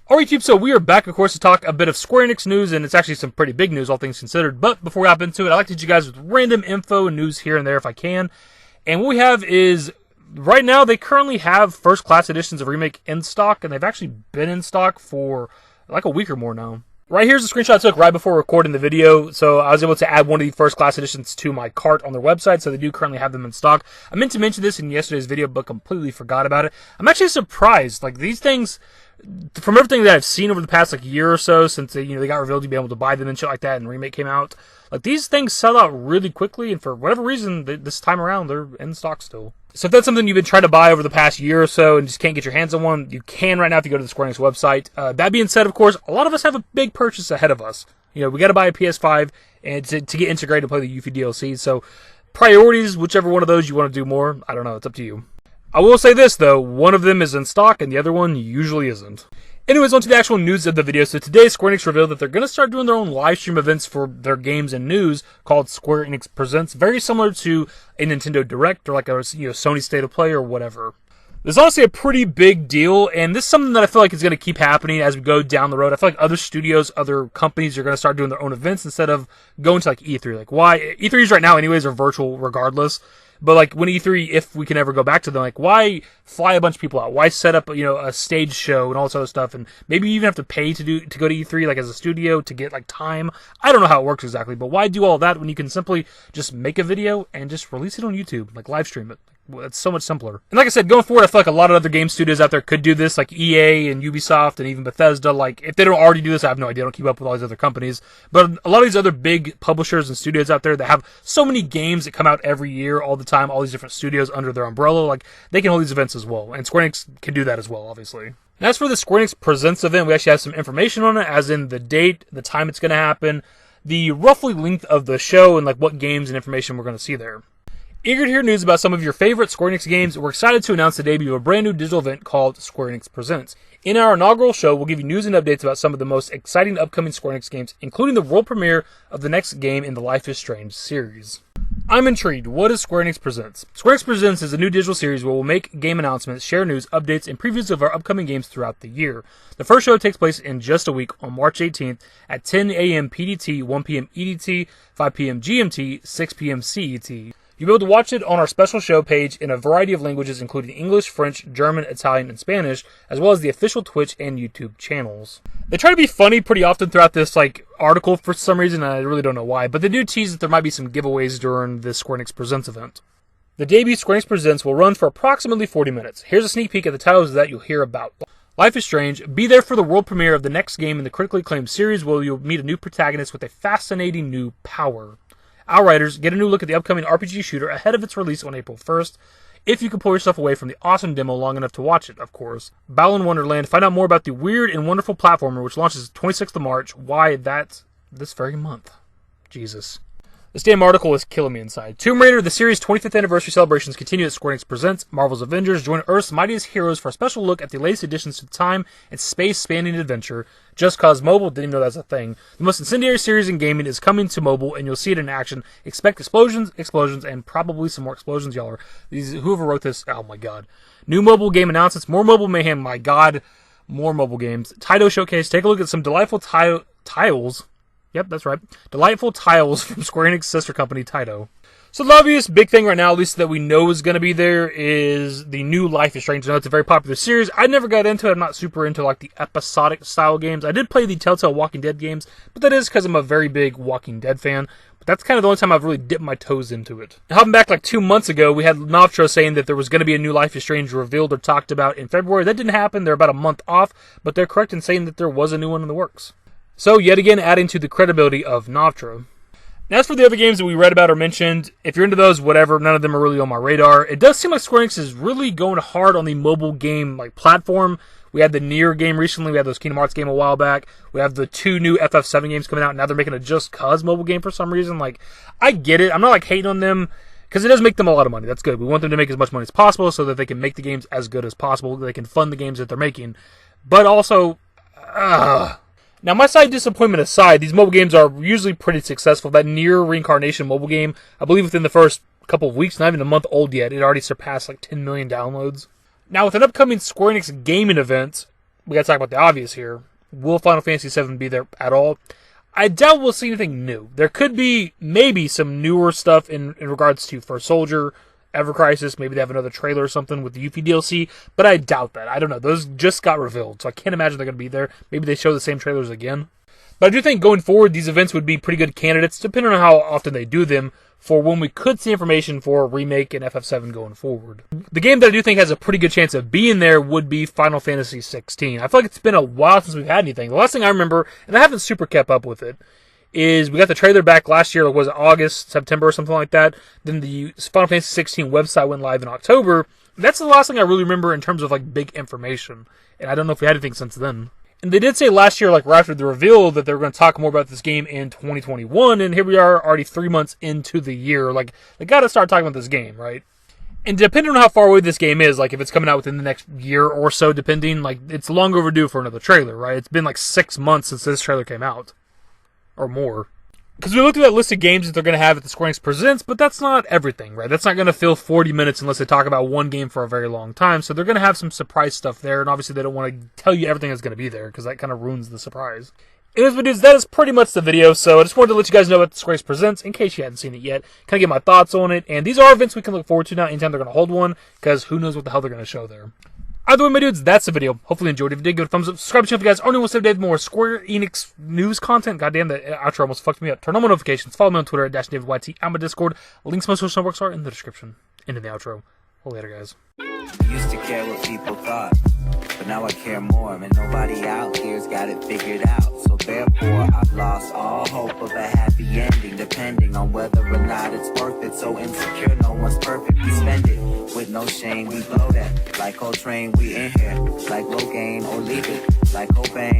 Alright YouTube, so we are back, of course, to talk a bit of Square Enix news, and it's actually some pretty big news, all things considered. But before we hop into it, I'd like to hit you guys with random info and news here and there if I can. And what we have is, right now, they currently have first class editions of Remake in stock, and they've actually been in stock for like a week or more now. Right here's a screenshot I took right before recording the video, so I was able to add one of the first class editions to my cart on their website, so they do currently have them in stock. I meant to mention this in yesterday's video, but completely forgot about it. I'm actually surprised, like these things, from everything that I've seen over the past year or so, since they got revealed to be able to buy them and shit like that, and Remake came out, like these things sell out really quickly, and for whatever reason, this time around, they're in stock still. So if that's something you've been trying to buy over the past year or so and just can't get your hands on one, you can right now if you go to the Square Enix website. That being said, of course, a lot of us have a big purchase ahead of us. We got to buy a PS5 and to get integrated to play the Yuffie DLC. So priorities, whichever one of those you want to do more, I don't know, it's up to you. I will say this though, one of them is in stock and the other one usually isn't. Anyways, on to the actual news of the video. So today, Square Enix revealed that they're going to start doing their own live stream events for their games and news called Square Enix Presents, very similar to a Nintendo Direct or like a Sony State of Play or whatever. This is honestly a pretty big deal, and this is something that I feel like is going to keep happening as we go down the road. I feel like other studios, other companies are going to start doing their own events instead of going to E3. Like why? E3s right now anyways are virtual regardless. But when E3, if we can ever go back to them, why fly a bunch of people out? Why set up a stage show and all this other stuff? And maybe you even have to pay to go to E3 as a studio to get time. I don't know how it works exactly, but why do all that when you can simply just make a video and just release it on YouTube, live stream it? It's so much simpler. And like I said, going forward, I feel like a lot of other game studios out there could do this, like EA and Ubisoft and even Bethesda. If they don't already do this, I have no idea. I don't keep up with all these other companies. But a lot of these other big publishers and studios out there that have so many games that come out every year, all the time, all these different studios under their umbrella, they can hold these events as well. And Square Enix can do that as well, obviously. And as for the Square Enix Presents event, we actually have some information on it, as in the date, the time it's going to happen, the roughly length of the show, and what games and information we're going to see there. Eager to hear news about some of your favorite Square Enix games, we're excited to announce the debut of a brand new digital event called Square Enix Presents. In our inaugural show, we'll give you news and updates about some of the most exciting upcoming Square Enix games, including the world premiere of the next game in the Life is Strange series. I'm intrigued. What is Square Enix Presents? Square Enix Presents is a new digital series where we'll make game announcements, share news, updates, and previews of our upcoming games throughout the year. The first show takes place in just a week on March 18th at 10 a.m. PDT, 1 p.m. EDT, 5 p.m. GMT, 6 p.m. CET. You'll be able to watch it on our special show page in a variety of languages, including English, French, German, Italian, and Spanish, as well as the official Twitch and YouTube channels. They try to be funny pretty often throughout this article for some reason, and I really don't know why, but they do tease that there might be some giveaways during this Square Enix Presents event. The debut Square Enix Presents will run for approximately 40 minutes. Here's a sneak peek at the titles that you'll hear about. Life is Strange. Be there for the world premiere of the next game in the critically acclaimed series, where you'll meet a new protagonist with a fascinating new power. Outriders, get a new look at the upcoming RPG shooter ahead of its release on April 1st, if you can pull yourself away from the awesome demo long enough to watch it, of course. Balan Wonderland, find out more about the weird and wonderful platformer which launches 26th of March. Why, that's this very month. Jesus. This damn article is killing me inside. Tomb Raider, the series' 25th anniversary celebrations continue at Square Enix Presents. Marvel's Avengers, join Earth's mightiest heroes for a special look at the latest additions to the time and space-spanning adventure. Just Cause Mobile, didn't even know that's a thing. The most incendiary series in gaming is coming to mobile, and you'll see it in action. Expect explosions, and probably some more explosions, y'all are. Whoever wrote this, oh my god. New mobile game announcements, more mobile mayhem, my god. More mobile games. Taito Showcase, take a look at some delightful tiles. Yep, that's right. Delightful tiles from Square Enix sister company, Taito. So the obvious big thing right now, at least that we know is going to be there, is the new Life is Strange. I know it's a very popular series. I never got into it. I'm not super into the episodic style games. I did play the Telltale Walking Dead games, but that is because I'm a very big Walking Dead fan. But that's kind of the only time I've really dipped my toes into it. Hopping back 2 months ago, we had Novtro saying that there was going to be a new Life is Strange revealed or talked about in February. That didn't happen. They're about a month off, but they're correct in saying that there was a new one in the works. So, yet again, adding to the credibility of Novtro. Now, as for the other games that we read about or mentioned, if you're into those, whatever, none of them are really on my radar. It does seem like Square Enix is really going hard on the mobile game platform. We had the Nier game recently, we had those Kingdom Hearts game a while back, we have the 2 new FF7 games coming out, and now they're making a Just Cause mobile game for some reason. I get it, I'm not hating on them, because it does make them a lot of money, that's good. We want them to make as much money as possible so that they can make the games as good as possible, they can fund the games that they're making. But also, now, my side disappointment aside, these mobile games are usually pretty successful. That Nier Reincarnation mobile game, I believe within the first couple of weeks, not even a month old yet, it already surpassed 10 million downloads. Now, with an upcoming Square Enix gaming event, we got to talk about the obvious here. Will Final Fantasy VII be there at all? I doubt we'll see anything new. There could be maybe some newer stuff in regards to First Soldier, Ever Crisis. Maybe they have another trailer or something with the Yuffie DLC, but I doubt that. I don't know. Those just got revealed, so I can't imagine they're going to be there. Maybe they show the same trailers again. But I do think going forward, these events would be pretty good candidates, depending on how often they do them, for when we could see information for Remake and FF7 going forward. The game that I do think has a pretty good chance of being there would be Final Fantasy XVI. I feel like it's been a while since we've had anything. The last thing I remember, and I haven't super kept up with it, is we got the trailer back last year, was it August, September, or something like that. Then the Final Fantasy XVI website went live in October. That's the last thing I really remember in terms of like big information. And I don't know if we had anything since then. And they did say last year, like right after the reveal, that they were going to talk more about this game in 2021. And here we are already 3 months into the year. Like, they got to start talking about this game, right? And depending on how far away this game is, like if it's coming out within the next year or so, depending, like it's long overdue for another trailer, right? It's been like 6 months since this trailer came out. Or more. Because we looked at that list of games that they're going to have at the Square Enix Presents, but that's not everything, right? That's not going to fill 40 minutes unless they talk about one game for a very long time. So they're going to have some surprise stuff there, and obviously they don't want to tell you everything that's going to be there, because that kind of ruins the surprise. Anyways, dudes, that is pretty much the video, so I just wanted to let you guys know about the Square Enix Presents, in case you hadn't seen it yet, kind of get my thoughts on it, and these are events we can look forward to now anytime they're going to hold one, because who knows what the hell they're going to show there. Either way, my dudes, that's the video. Hopefully you enjoyed it. If you did, give it a thumbs up. Subscribe to the channel if you guys aren't new. We'll save more Square Enix news content. Goddamn, the outro almost fucked me up. Turn on my notifications. Follow me on Twitter at dashingdavidYT. I'm on Discord. Links to my social networks are in the description. End of the outro. Later, guys. Used to care what people thought, but now I care more. And nobody out here's got it figured out. So therefore, I've lost all hope of a happy ending, depending on whether or not it's worth it. So insecure, no one's perfect. We spend it with no shame. We blow that like Coltrane. We in here like Rogaine or leave it like Cobain.